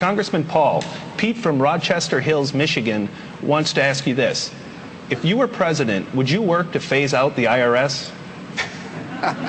Congressman Paul, Pete from Rochester Hills, Michigan, wants to ask you this. If you were president, would you work to phase out the IRS?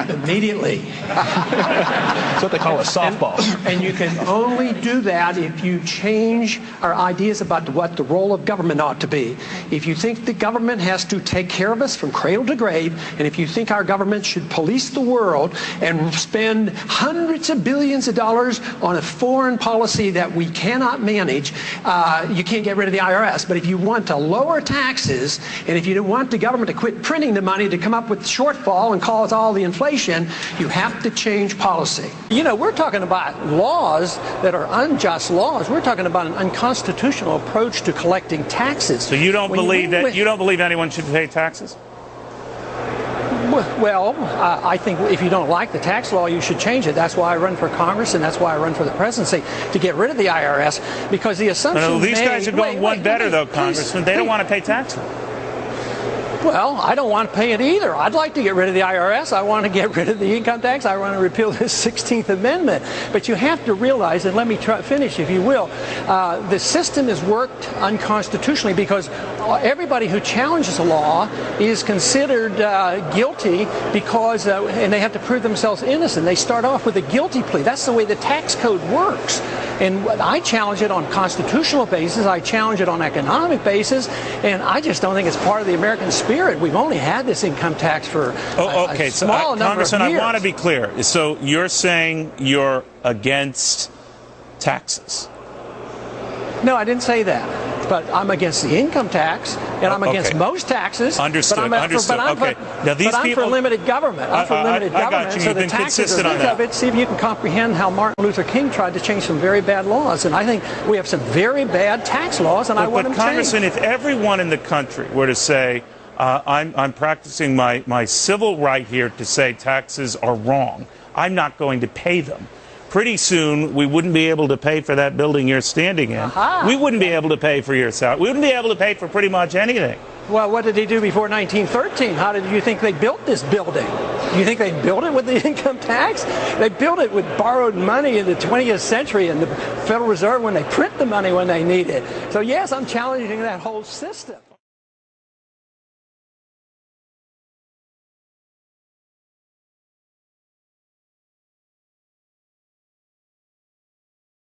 Immediately. That's what they call a softball. And you can only do that if you change our ideas about what the role of government ought to be. If you think the government has to take care of us from cradle to grave, and if you think our government should police the world and spend hundreds of billions of dollars on a foreign policy that we cannot manage, you can't get rid of the IRS. But if you want to lower taxes, and if you want the government to quit printing the money to come up with the shortfall and cause all the inflation, you have to change policy. You know, we're talking about laws that are unjust laws. We're talking about an unconstitutional approach to collecting taxes. So you don't believe anyone should pay taxes? Well, I think if you don't like the tax law, you should change it. That's why I run for Congress, and that's why I run for the presidency, to get rid of the IRS, because the assumption No, these guys are going one better, though, Congressman. They don't want to pay taxes. Well, I don't want to pay it either. I'd like to get rid of the IRS. I want to get rid of the income tax. I want to repeal the 16th Amendment. But you have to realize, and let me finish, if you will, the system has worked unconstitutionally because everybody who challenges a law is considered guilty because, and they have to prove themselves innocent. They start off with a guilty plea. That's the way the tax code works. And I challenge it on constitutional basis. I challenge it on economic basis. And I just don't think it's part of the American spirit. We've only had this income tax for a small number of years. Congressman, I want to be clear. So you're saying you're against taxes? No, I didn't say that. But I'm against the income tax, and I'm against most taxes. Understood. But I'm for limited government. I'm for limited government, so the taxes are big of it. See if you can comprehend how Martin Luther King tried to change some very bad laws. And I think we have some very bad tax laws, and I want them changed. But Congressman, if everyone in the country were to say, I'm practicing my civil right here to say taxes are wrong, I'm not going to pay them. Pretty soon, we wouldn't be able to pay for that building you're standing in. We wouldn't be able to pay for your salary. We wouldn't be able to pay for pretty much anything. Well, what did they do before 1913? How did you think they built this building? Do you think they built it with the income tax? They built it with borrowed money in the 20th century and the Federal Reserve when they print the money when they need it. So, yes, I'm challenging that whole system.